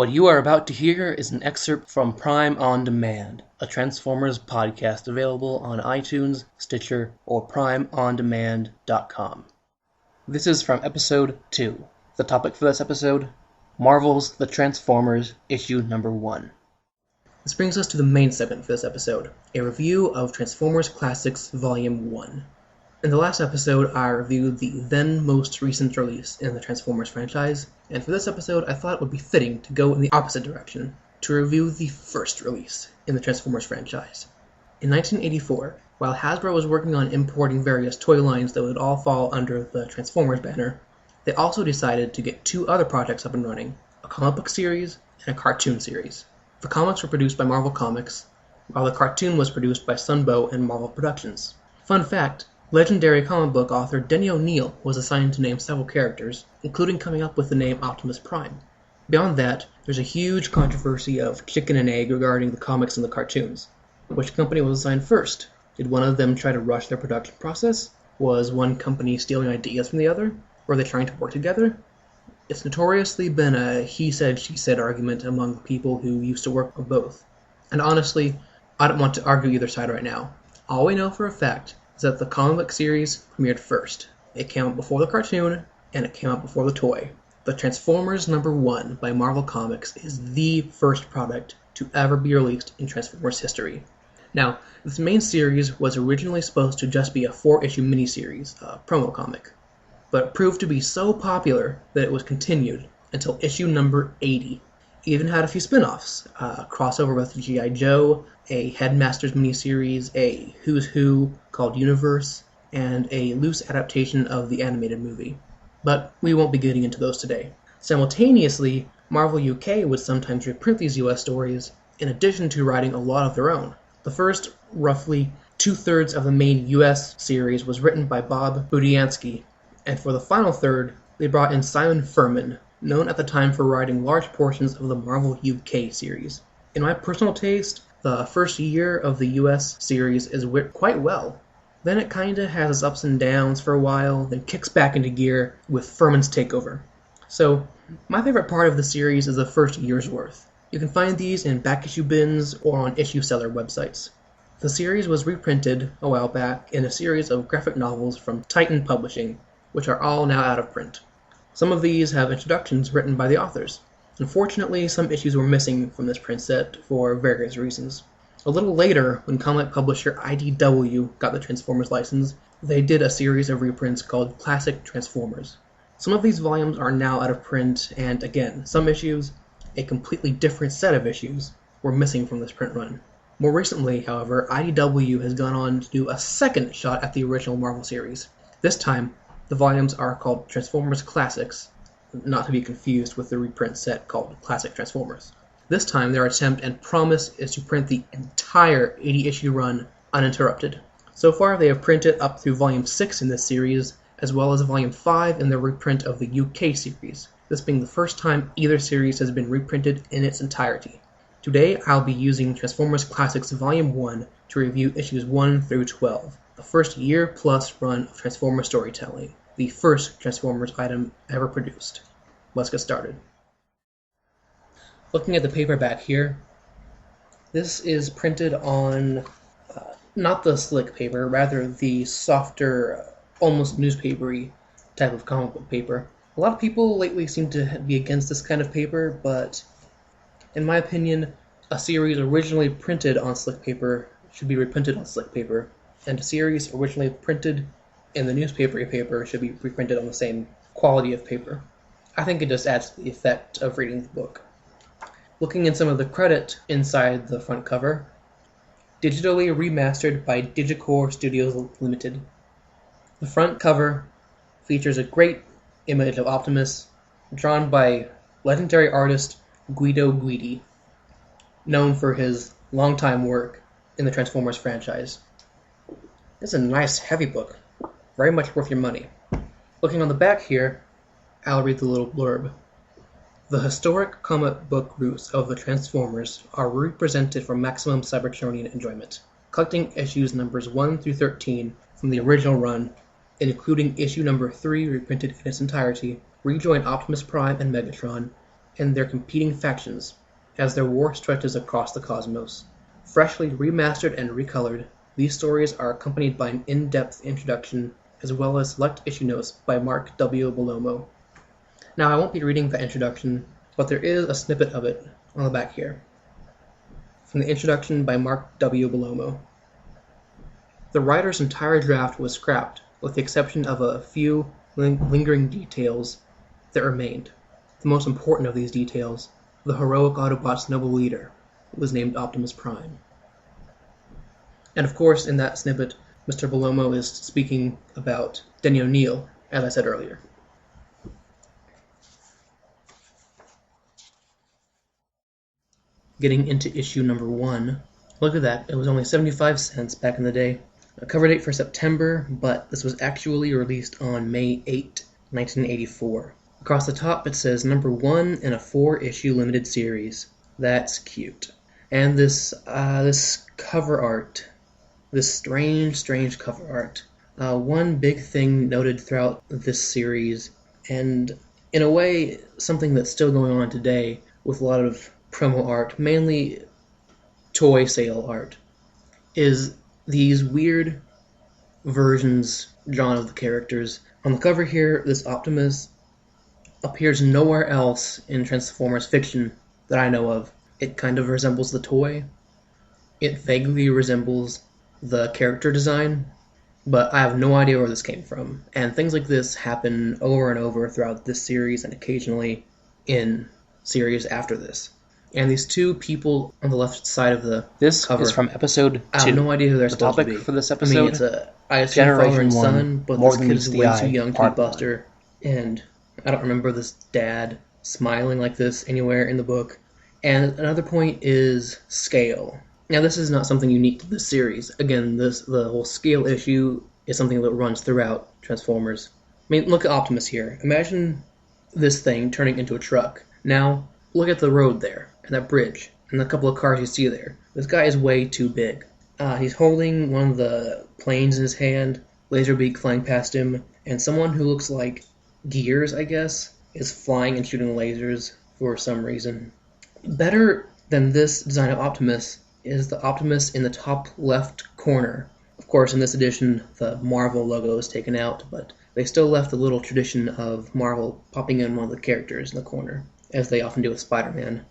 What you are about to hear is an excerpt from Prime On Demand, a Transformers podcast available on iTunes, Stitcher, or primeondemand.com. This is from episode 2. The topic for this episode, Marvel's The Transformers, issue number 1. This brings us to the main segment for this episode, a review of Transformers Classics Volume 1. In the last episode, I reviewed the then most recent release in the Transformers franchise, and for this episode, I thought it would be fitting to go in the opposite direction, to review the first release in the Transformers franchise. In 1984, while Hasbro was working on importing various toy lines that would all fall under the Transformers banner, they also decided to get 2 other projects up and running, a comic book series and a cartoon series. The comics were produced by Marvel Comics, while the cartoon was produced by Sunbow and Marvel Productions. Fun fact, legendary comic book author Denny O'Neil was assigned to name several characters, including coming up with the name Optimus Prime. Beyond that, there's a huge controversy of chicken and egg regarding the comics and the cartoons. Which company was assigned first? Did one of them try to rush their production process? Was one company stealing ideas from the other? Were they trying to work together? It's notoriously been a he said, she said argument among people who used to work on both. And honestly, I don't want to argue either side right now. All we know for a fact is that the comic book series premiered first. It came out before the cartoon, and it came out before the toy. The Transformers number 1 by Marvel Comics is the first product to ever be released in Transformers history. Now, this main series was originally supposed to just be a 4-issue miniseries, a promo comic, but it proved to be so popular that it was continued until issue number 80. It even had a few spin-offs, a crossover with G.I. Joe, a Headmasters miniseries, a Who's Who called Universe, and a loose adaptation of the animated movie. But we won't be getting into those today. Simultaneously, Marvel UK would sometimes reprint these US stories, in addition to writing a lot of their own. The first, roughly 2/3 of the main US series was written by Bob Budiansky, and for the final third, they brought in Simon Furman, known at the time for writing large portions of the Marvel UK series. In my personal taste, the first year of the US series is written quite well. Then it kinda has its ups and downs for a while, then kicks back into gear with Furman's takeover. So, my favorite part of the series is the first year's worth. You can find these in back issue bins or on issue seller websites. The series was reprinted a while back in a series of graphic novels from Titan Publishing, which are all now out of print. Some of these have introductions written by the authors. Unfortunately, some issues were missing from this print set for various reasons. A little later, when comic publisher IDW got the Transformers license, they did a series of reprints called Classic Transformers. Some of these volumes are now out of print, and again, some issues, a completely different set of issues, were missing from this print run. More recently, however, IDW has gone on to do a second shot at the original Marvel series. This time, the volumes are called Transformers Classics, not to be confused with the reprint set called Classic Transformers. This time, their attempt and promise is to print the entire 80-issue run uninterrupted. So far, they have printed up through Volume 6 in this series, as well as Volume 5 in their reprint of the UK series, this being the first time either series has been reprinted in its entirety. Today, I'll be using Transformers Classics Volume 1 to review issues 1 through 12, the first year-plus run of Transformers storytelling, the first Transformers item ever produced. Let's get started. Looking at the paperback here, this is printed on not the slick paper, rather the softer, almost newspapery type of comic book paper. A lot of people lately seem to be against this kind of paper, but in my opinion, a series originally printed on slick paper should be reprinted on slick paper, and a series originally printed in the newspapery paper should be reprinted on the same quality of paper. I think it just adds to the effect of reading the book. Looking at some of the credit inside the front cover, digitally remastered by Digicore Studios Limited. The front cover features a great image of Optimus, drawn by legendary artist Guido Guidi, known for his longtime work in the Transformers franchise. This is a nice, heavy book, very much worth your money. Looking on the back here, I'll read the little blurb. The historic comic book roots of the Transformers are represented for maximum Cybertronian enjoyment. Collecting issues numbers 1 through 13 from the original run, including issue number 3 reprinted in its entirety, rejoin Optimus Prime and Megatron, and their competing factions as their war stretches across the cosmos. Freshly remastered and recolored, these stories are accompanied by an in-depth introduction as well as select issue notes by Mark W. Bellomo. Now, I won't be reading the introduction, but there is a snippet of it on the back here. From the introduction by Mark W. Bellomo. The writer's entire draft was scrapped, with the exception of a few lingering details that remained. The most important of these details, the heroic Autobots' noble leader, was named Optimus Prime. And of course, in that snippet, Mr. Bellomo is speaking about Denny O'Neil, as I said earlier. Getting into issue number 1. Look at that, it was only 75 cents back in the day. A cover date for September, but this was actually released on May 8, 1984. Across the top it says number 1 in a 4-issue limited series. That's cute. And this cover art, this strange cover art. One big thing noted throughout this series, and in a way something that's still going on today with a lot of promo art, mainly toy sale art, is these weird versions drawn of the characters. On the cover here, this Optimus appears nowhere else in Transformers fiction that I know of. It kind of resembles the toy. It vaguely resembles the character design, but I have no idea where this came from. And things like this happen over and over throughout this series and occasionally in series after this. And these two people on the left side of the This cover, is from episode 2. I have no idea who they're The supposed to topic be. for this I episode, mean, it's I assume Generation father and 1, son, but More this Than kid Meets is the way Eye, too young to be Part 1. Buster. And I don't remember this dad smiling like this anywhere in the book. And another point is scale. Now, this is not something unique to this series. Again, the whole scale issue is something that runs throughout Transformers. I mean, look at Optimus here. Imagine this thing turning into a truck. Now, look at the road there, and that bridge, and the couple of cars you see there. This guy is way too big. He's holding one of the planes in his hand, Laserbeak flying past him, and someone who looks like Gears, I guess, is flying and shooting lasers for some reason. Better than this design of Optimus is the Optimus in the top left corner. Of course, in this edition, the Marvel logo is taken out, but they still left a little tradition of Marvel popping in one of the characters in the corner, as they often do with Spider-Man.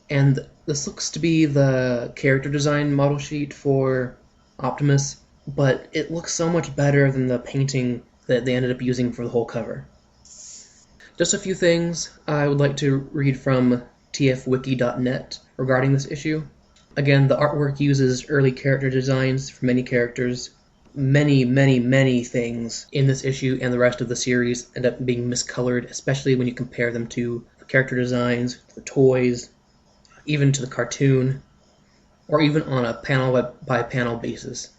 And this looks to be the character design model sheet for Optimus, but it looks so much better than the painting that they ended up using for the whole cover. Just a few things I would like to read from tfwiki.net regarding this issue. Again, the artwork uses early character designs for many characters. Many things in this issue and the rest of the series end up being miscolored, especially when you compare them to the character designs, the toys, even to the cartoon, or even on a panel-by-panel basis.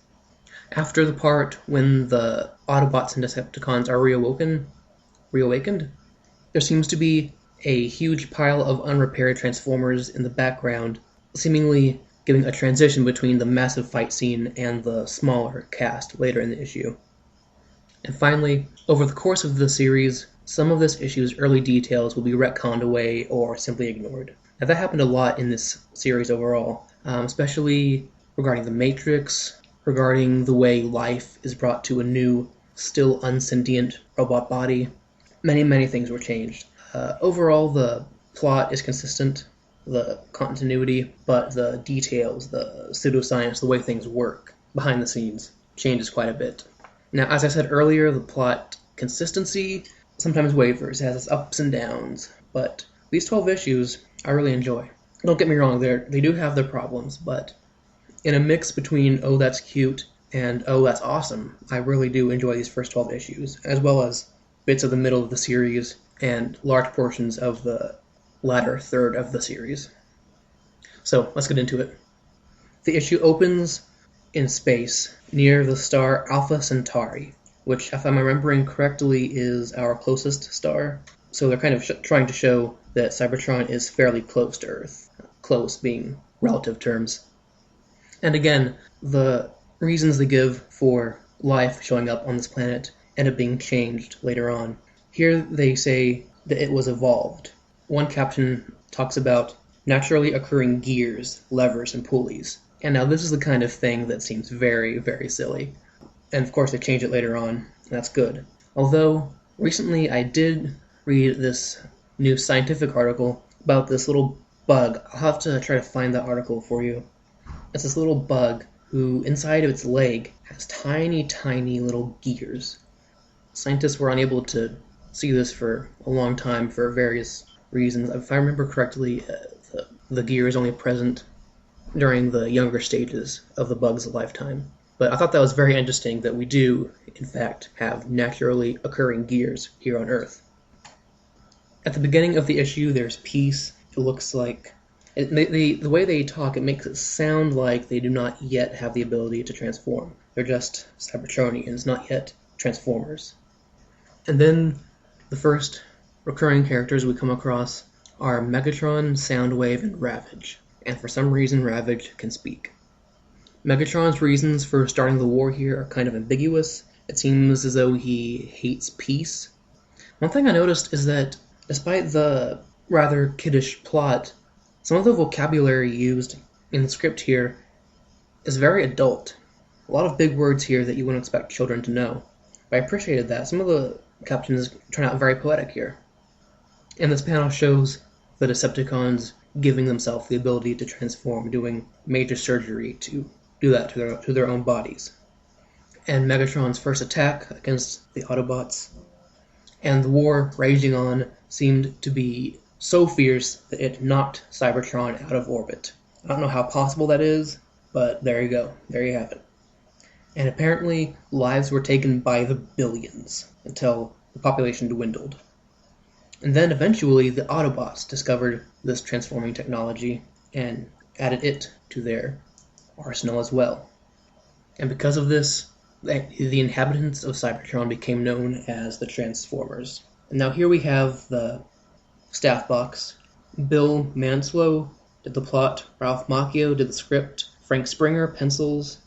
After the part when the Autobots and Decepticons are reawakened, there seems to be a huge pile of unrepaired Transformers in the background, seemingly giving a transition between the massive fight scene and the smaller cast later in the issue. And finally, over the course of the series, some of this issue's early details will be retconned away or simply ignored. Now, that happened a lot in this series overall, especially regarding the Matrix, regarding the way life is brought to a new, still unsentient robot body. Many things were changed. Overall, the plot is consistent, the continuity, but the details, the pseudoscience, the way things work behind the scenes changes quite a bit. Now, as I said earlier, the plot consistency sometimes wavers, it has its ups and downs, but these 12 issues I really enjoy. Don't get me wrong, they do have their problems, but in a mix between oh that's cute and oh that's awesome, I really do enjoy these first 12 issues, as well as bits of the middle of the series and large portions of the latter third of the series. So, let's get into it. The issue opens in space, near the star Alpha Centauri, which, if I'm remembering correctly, is our closest star. So they're kind of trying to show that Cybertron is fairly close to Earth, close being relative terms. And again, the reasons they give for life showing up on this planet end up being changed later on. Here they say that it was evolved. One caption talks about naturally occurring gears, levers, and pulleys. And now this is the kind of thing that seems very, very silly. And of course they change it later on, and that's good. Although, recently I did read this new scientific article about this little bug. I'll have to try to find that article for you. It's this little bug who, inside of its leg, has tiny, tiny little gears. Scientists were unable to see this for a long time for various reasons. If I remember correctly, the gear is only present during the younger stages of the bug's lifetime. But I thought that was very interesting that we do, in fact, have naturally occurring gears here on Earth. At the beginning of the issue, there's peace. It looks like... the way they talk, it makes it sound like they do not yet have the ability to transform. They're just Cybertronians, not yet Transformers. And then the first recurring characters we come across are Megatron, Soundwave, and Ravage. And for some reason, Ravage can speak. Megatron's reasons for starting the war here are kind of ambiguous. It seems as though he hates peace. One thing I noticed is that, despite the rather kiddish plot, some of the vocabulary used in the script here is very adult. A lot of big words here that you wouldn't expect children to know. But I appreciated that. Some of the captions turn out very poetic here. And this panel shows the Decepticons giving themselves the ability to transform, doing major surgery to do that to their own bodies. And Megatron's first attack against the Autobots, and the war raging on, seemed to be so fierce that it knocked Cybertron out of orbit. I don't know how possible that is, but there you go. There you have it. And apparently, lives were taken by the billions until the population dwindled. And then eventually, the Autobots discovered this transforming technology and added it to their arsenal as well. And because of this, the inhabitants of Cybertron became known as the Transformers. And now here we have the staff box. Bill Manslow did the plot, Ralph Macchio did the script, Frank Springer pencils,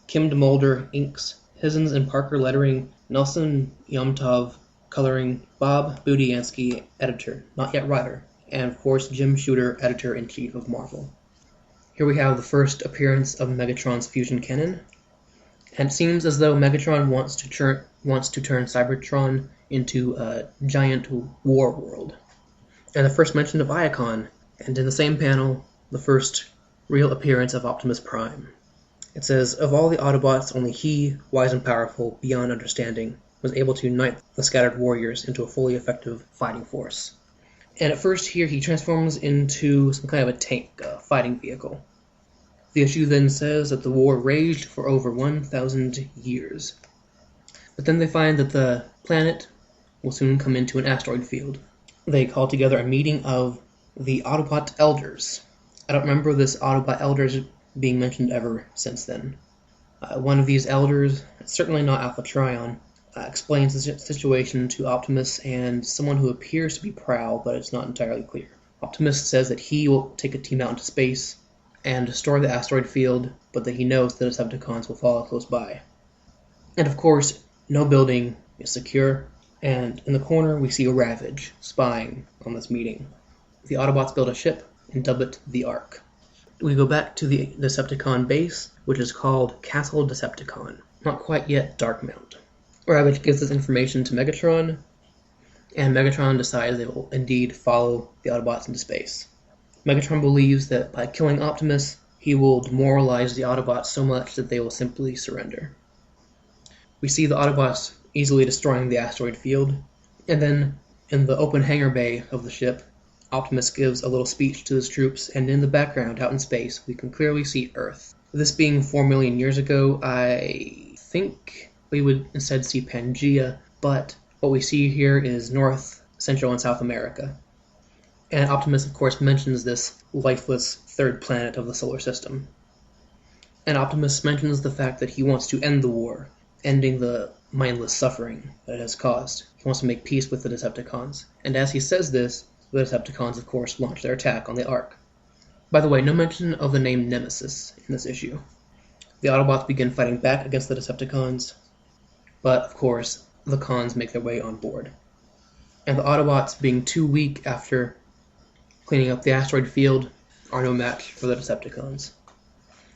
Kim DeMolder inks, Hizens and Parker lettering, Nelson Yomtov coloring, Bob Budiansky editor, not yet writer, and of course Jim Shooter editor-in-chief of Marvel. Here we have the first appearance of Megatron's fusion cannon, and it seems as though Megatron wants to turn Cybertron into a giant war world. And the first mention of Iacon, and in the same panel, the first real appearance of Optimus Prime. It says, of all the Autobots, only he, wise and powerful, beyond understanding, was able to unite the scattered warriors into a fully effective fighting force. And at first here, he transforms into some kind of a tank, a fighting vehicle. The issue then says that the war raged for over 1,000 years. But then they find that the planet will soon come into an asteroid field. They call together a meeting of the Autobot Elders. I don't remember this Autobot Elders being mentioned ever since then. One of these elders, certainly not Alpha Trion, explains the situation to Optimus and someone who appears to be Prowl, but it's not entirely clear. Optimus says that he will take a team out into space and destroy the asteroid field, but that he knows the Decepticons will follow close by. And of course, no building is secure, and in the corner we see a Ravage spying on this meeting. The Autobots build a ship and dub it the Ark. We go back to the Decepticon base, which is called Castle Decepticon, not quite yet Darkmount. Ravage gives this information to Megatron, and Megatron decides they will indeed follow the Autobots into space. Megatron believes that by killing Optimus, he will demoralize the Autobots so much that they will simply surrender. We see the Autobots easily destroying the asteroid field, and then in the open hangar bay of the ship, Optimus gives a little speech to his troops, and in the background, out in space, we can clearly see Earth. This being 4 million years ago, I think we would instead see Pangea, but what we see here is North, Central, and South America. And Optimus, of course, mentions this lifeless third planet of the solar system. And Optimus mentions the fact that he wants to end the war, ending the mindless suffering that it has caused. He wants to make peace with the Decepticons. And as he says this, the Decepticons, of course, launch their attack on the Ark. By the way, no mention of the name Nemesis in this issue. The Autobots begin fighting back against the Decepticons, but, of course, the cons make their way on board. And the Autobots, being too weak after cleaning up the asteroid field are no match for the Decepticons.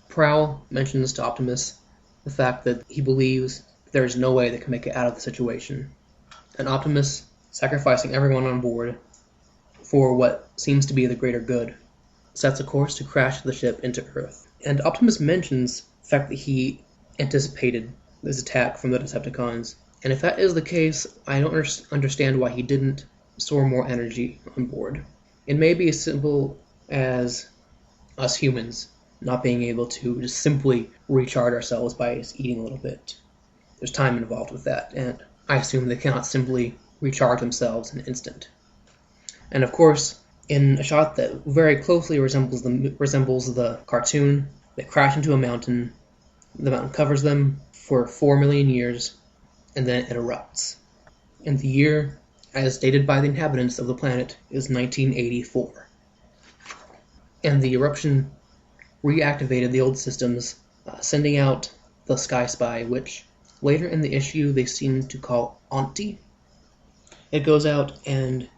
Prowl mentions to Optimus the fact that he believes there is no way they can make it out of the situation, and Optimus, sacrificing everyone on board for what seems to be the greater good, sets a course to crash the ship into Earth. And Optimus mentions the fact that he anticipated this attack from the Decepticons, and if that is the case, I don't understand why he didn't store more energy on board. It may be as simple as us humans not being able to just simply recharge ourselves by just eating a little bit. There's time involved with that, and I assume they cannot simply recharge themselves in an instant. And of course, in a shot that very closely resembles the cartoon, they crash into a mountain, the mountain covers them for 4 million years, and then it erupts. And the year, as stated by the inhabitants of the planet, is 1984. And the eruption reactivated the old systems, sending out the Sky Spy, which later in the issue they seem to call Auntie. It goes out and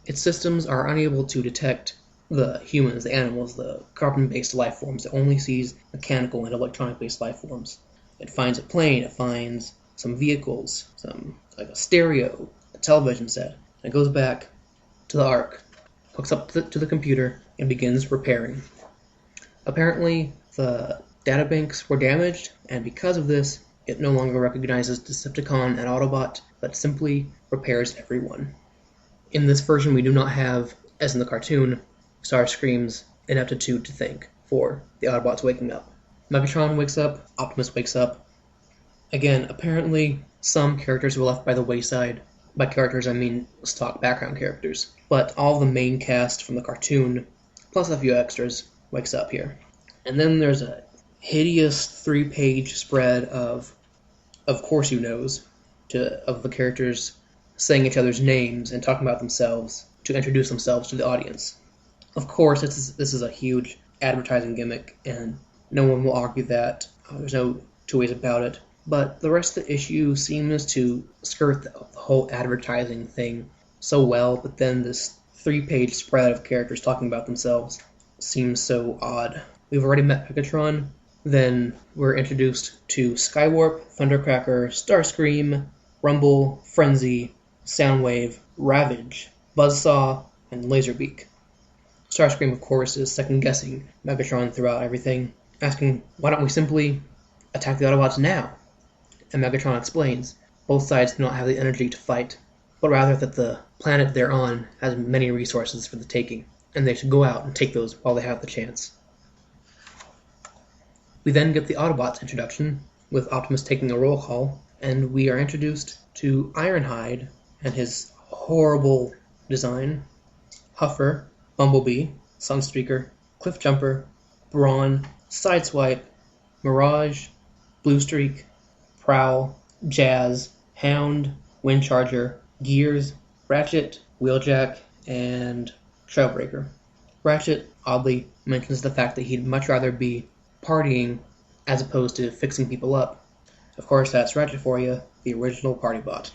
its systems are unable to detect the humans, the animals, the carbon-based life forms. It only sees mechanical and electronic-based life forms. It finds a plane, it finds some vehicles, like a stereo, a television set. It goes back to the Ark, hooks up to the computer, and begins repairing. Apparently, the databanks were damaged, and because of this, it no longer recognizes Decepticon and Autobot, but simply repairs everyone. In this version, we do not have, as in the cartoon, Starscream's ineptitude to think for the Autobots waking up. Megatron wakes up, Optimus wakes up. Again, apparently, some characters were left by the wayside. By characters, I mean stock background characters. But all the main cast from the cartoon, plus a few extras, wakes up here. And then there's a hideous 3-page spread of course you knows, of the characters saying each other's names and talking about themselves to introduce themselves to the audience. Of course, this is a huge advertising gimmick, and no one will argue that. There's no two ways about it. But the rest of the issue seems to skirt the whole advertising thing so well, but then this 3-page spread of characters talking about themselves seems so odd. We've already met Megatron, then we're introduced to Skywarp, Thundercracker, Starscream, Rumble, Frenzy, Soundwave, Ravage, Buzzsaw, and Laserbeak. Starscream, of course, is second-guessing Megatron throughout everything, asking, why don't we simply attack the Autobots now? And Megatron explains, both sides do not have the energy to fight, but rather that the planet they're on has many resources for the taking, and they should go out and take those while they have the chance. We then get the Autobots introduction, with Optimus taking a roll call, and we are introduced to Ironhide and his horrible design, Huffer, Bumblebee, Sunstreaker, Cliffjumper, Brawn, Sideswipe, Mirage, Bluestreak, Prowl, Jazz, Hound, Windcharger, Gears, Ratchet, Wheeljack, and Trailbreaker. Ratchet, oddly, mentions the fact that he'd much rather be partying as opposed to fixing people up. Of course, that's Ratchet for you, the original party bot.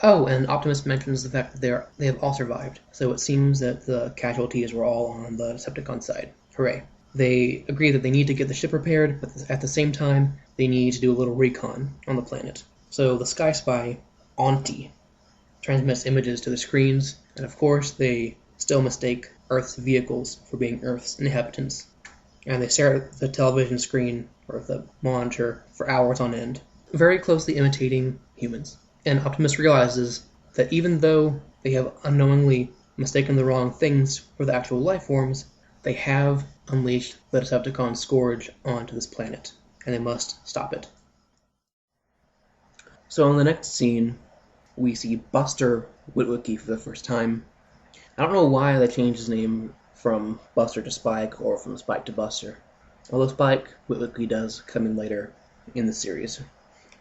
Oh, and Optimus mentions the fact that they have all survived, so it seems that the casualties were all on the Decepticon side. Hooray. They agree that they need to get the ship repaired, but at the same time, they need to do a little recon on the planet. So the Sky Spy, Auntie, transmits images to the screens, and of course they still mistake Earth's vehicles for being Earth's inhabitants. And they stare at the television screen, or the monitor, for hours on end, very closely imitating humans. And Optimus realizes that even though they have unknowingly mistaken the wrong things for the actual life forms, they have unleashed the Decepticon scourge onto this planet, and they must stop it. So in the next scene, we see Buster Witwicky for the first time. I don't know why they changed his name from Buster to Spike, or from Spike to Buster. Although Spike Witwicky does come in later in the series.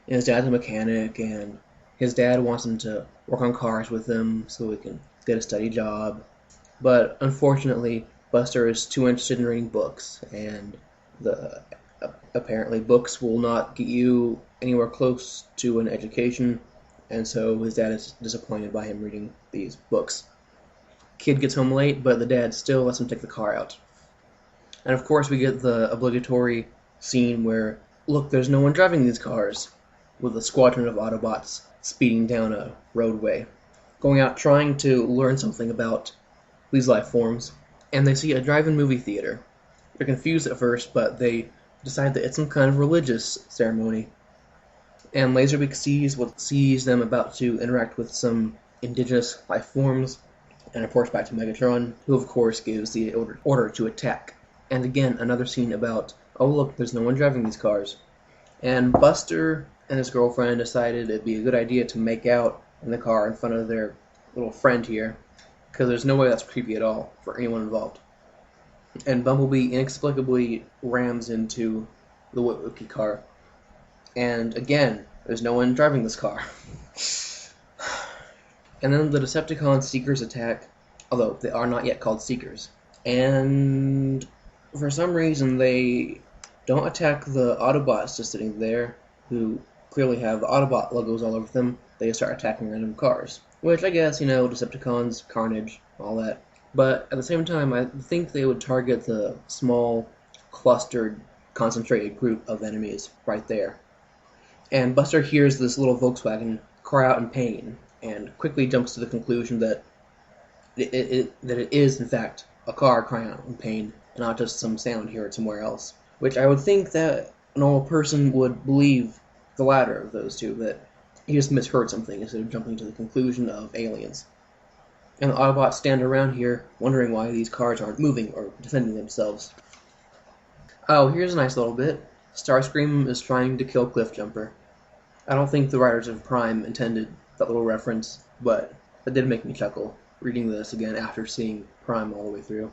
And his dad's a mechanic, and his dad wants him to work on cars with him so he can get a steady job. But unfortunately, Buster is too interested in reading books, and apparently books will not get you anywhere close to an education, and so his dad is disappointed by him reading these books. Kid gets home late, but the dad still lets him take the car out. And of course we get the obligatory scene where, look, there's no one driving these cars, with a squadron of Autobots speeding down a roadway, going out trying to learn something about these life forms, and they see a drive-in movie theater. They're confused at first, but they decide that it's some kind of religious ceremony. And Laserbeak sees them about to interact with some indigenous life forms, and reports back to Megatron, who of course gives the order to attack. And again, another scene about, oh look, there's no one driving these cars. And Buster and his girlfriend decided it'd be a good idea to make out in the car in front of their little friend here, because there's no way that's creepy at all for anyone involved. And Bumblebee inexplicably rams into the Wookiee car. And again, there's no one driving this car. And then the Decepticon Seekers attack, although they are not yet called Seekers. And for some reason they don't attack the Autobots just sitting there, who clearly have the Autobot logos all over them. They start attacking random cars. Which I guess, Decepticons, carnage, all that. But at the same time, I think they would target the small, clustered, concentrated group of enemies right there. And Buster hears this little Volkswagen cry out in pain, and quickly jumps to the conclusion that it is, in fact, a car crying out in pain, and not just some sound heard somewhere else. Which I would think that a normal person would believe the latter of those two, that he just misheard something instead of jumping to the conclusion of aliens. And the Autobots stand around here, wondering why these cars aren't moving or defending themselves. Oh, here's a nice little bit. Starscream is trying to kill Cliffjumper. I don't think the writers of Prime intended that little reference, but it did make me chuckle, reading this again after seeing Prime all the way through.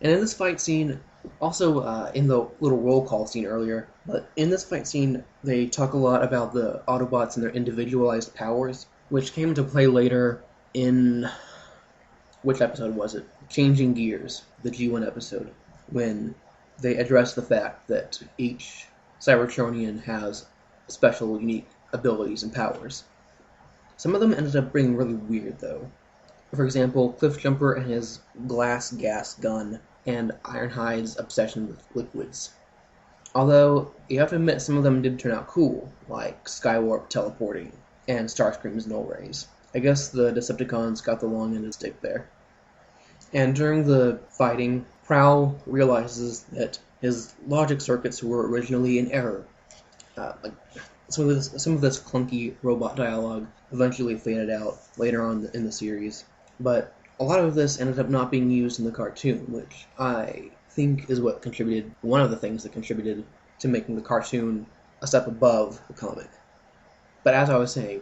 And in this fight scene, also in the little roll call scene earlier, but in this fight scene, they talk a lot about the Autobots and their individualized powers, which came into play later in, which episode was it? Changing Gears, the G1 episode, when they address the fact that each Cybertronian has special, unique abilities and powers. Some of them ended up being really weird, though. For example, Cliffjumper and his glass gas gun, and Ironhide's obsession with liquids. Although, you have to admit some of them did turn out cool, like Skywarp teleporting, and Starscream's null rays. I guess the Decepticons got the long end of the stick there. And during the fighting, Prowl realizes that his logic circuits were originally in error. Some of this clunky robot dialogue eventually faded out later on in the series, but a lot of this ended up not being used in the cartoon, which I think is one of the things that contributed to making the cartoon a step above the comic. But as I was saying,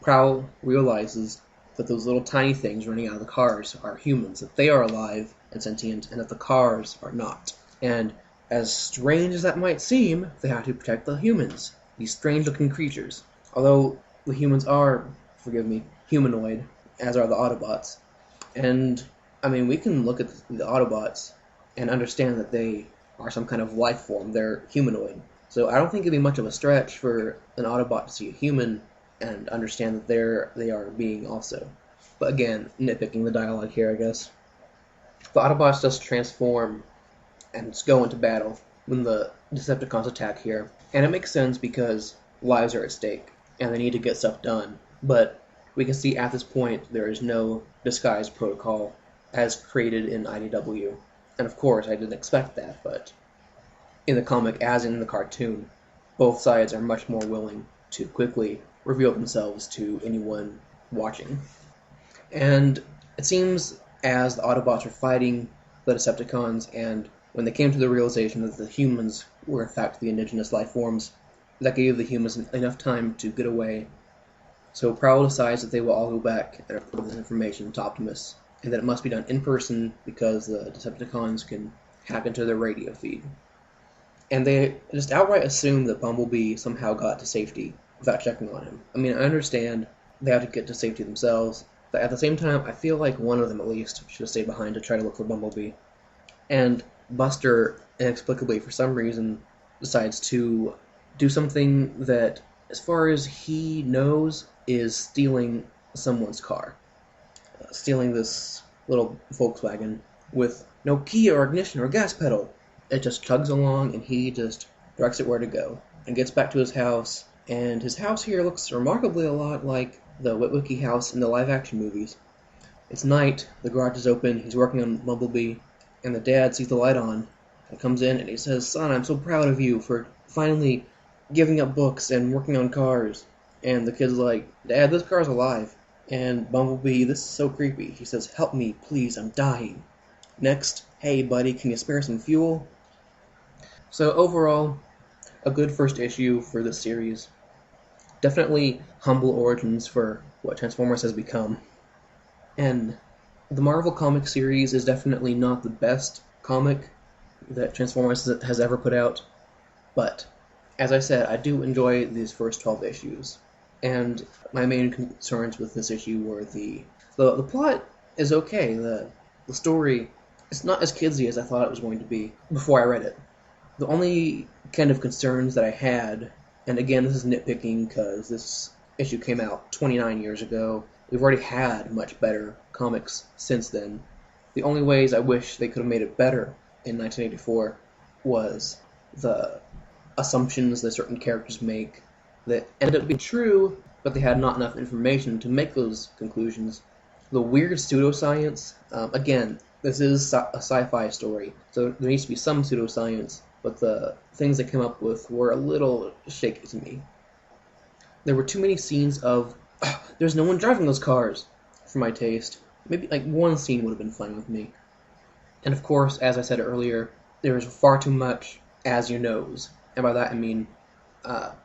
Prowl realizes that those little tiny things running out of the cars are humans, that they are alive and sentient, and that the cars are not. And as strange as that might seem, they have to protect the humans, these strange-looking creatures. Although the humans are, forgive me, humanoid, as are the Autobots. And, we can look at the Autobots and understand that they are some kind of life form. They're humanoid. So I don't think it'd be much of a stretch for an Autobot to see a human and understand that they are a being also. But again, nitpicking the dialogue here, I guess. The Autobots just transform and just go into battle when the Decepticons attack here. And it makes sense because lives are at stake, and they need to get stuff done. But we can see at this point there is no disguise protocol as created in IDW. And of course, I didn't expect that, but in the comic, as in the cartoon, both sides are much more willing to quickly reveal themselves to anyone watching. And it seems as the Autobots were fighting the Decepticons, and when they came to the realization that the humans were in fact the indigenous life forms, that gave the humans enough time to get away. So Prowl decides that they will all go back and report this information to Optimus, and that it must be done in person because the Decepticons can hack into their radio feed. And they just outright assume that Bumblebee somehow got to safety without checking on him. I understand they have to get to safety themselves, but at the same time, I feel like one of them at least should have stayed behind to try to look for Bumblebee. And Buster, inexplicably for some reason, decides to do something that, as far as he knows, is stealing someone's car. stealing this little Volkswagen with no key or ignition or gas pedal. It just chugs along, and he just directs it where to go, and gets back to his house. And his house here looks remarkably a lot like the Witwicky house in the live-action movies. It's night, the garage is open, he's working on Bumblebee, and the dad sees the light on, and comes in, and he says, "Son, I'm so proud of you for finally giving up books and working on cars." And the kid's like, "Dad, this car's alive." And Bumblebee, this is so creepy, he says, "Help me, please, I'm dying." Next, "Hey buddy, can you spare some fuel?" So overall, a good first issue for this series. Definitely humble origins for what Transformers has become. And the Marvel comic series is definitely not the best comic that Transformers has ever put out, but as I said, I do enjoy these first 12 issues. And my main concerns with this issue were the plot is okay. The story is not as kidsy as I thought it was going to be before I read it. The only kind of concerns that I had, and again, this is nitpicking because this issue came out 29 years ago. We've already had much better comics since then. The only ways I wish they could have made it better in 1984 was the assumptions that certain characters make that ended up being true, but they had not enough information to make those conclusions. The weird pseudoscience, again, this is a sci-fi story, so there needs to be some pseudoscience, but the things they came up with were a little shaky to me. There were too many scenes of, there's no one driving those cars, for my taste. Maybe like one scene would have been fine with me. And of course, as I said earlier, there is far too much as you knows. And by that I mean,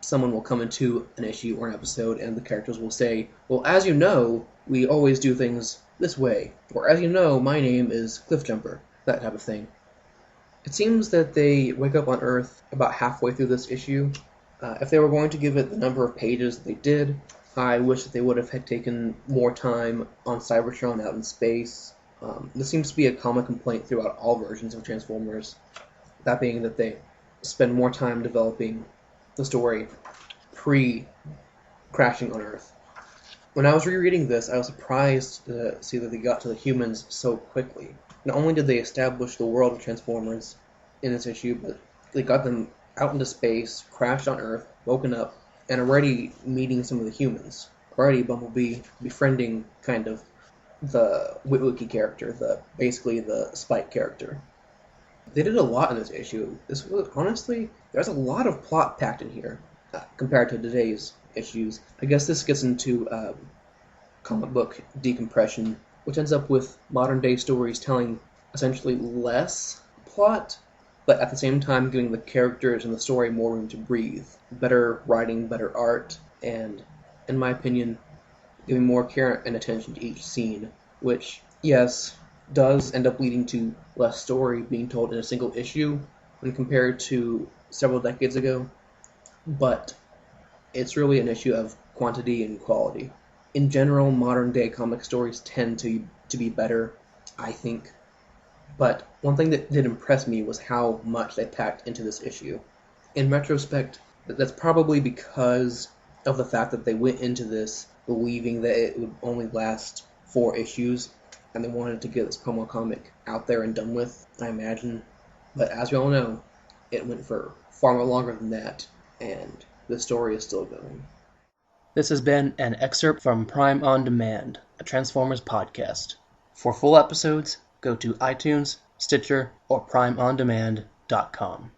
someone will come into an issue or an episode and the characters will say, "Well, as you know, we always do things this way," or "As you know, my name is Cliffjumper," that type of thing. It seems that they wake up on Earth about halfway through this issue. If they were going to give it the number of pages that they did, I wish that they would have taken more time on Cybertron out in space. This seems to be a common complaint throughout all versions of Transformers, that being that they spend more time developing the story pre-crashing on Earth. When I was rereading this, I was surprised to see that they got to the humans so quickly. Not only did they establish the world of Transformers in this issue, but they got them out into space, crashed on Earth, woken up, and already meeting some of the humans. Already Bumblebee befriending kind of the Witwicky character, basically the Spike character. They did a lot in this issue. This was, honestly, there's a lot of plot packed in here compared to today's issues. I guess this gets into comic book decompression, which ends up with modern day stories telling essentially less plot, but at the same time giving the characters and the story more room to breathe. Better writing, better art, and, in my opinion, giving more care and attention to each scene, which, yes, does end up leading to less story being told in a single issue when compared to several decades ago, but it's really an issue of quantity and quality. In general, modern-day comic stories tend to be better, I think, but one thing that did impress me was how much they packed into this issue. In retrospect, that's probably because of the fact that they went into this believing that it would only last 4 issues, and they wanted to get this promo comic out there and done with, I imagine. But as we all know, it went for far more longer than that, and the story is still going. This has been an excerpt from Prime On Demand, a Transformers podcast. For full episodes, go to iTunes, Stitcher, or primeondemand.com.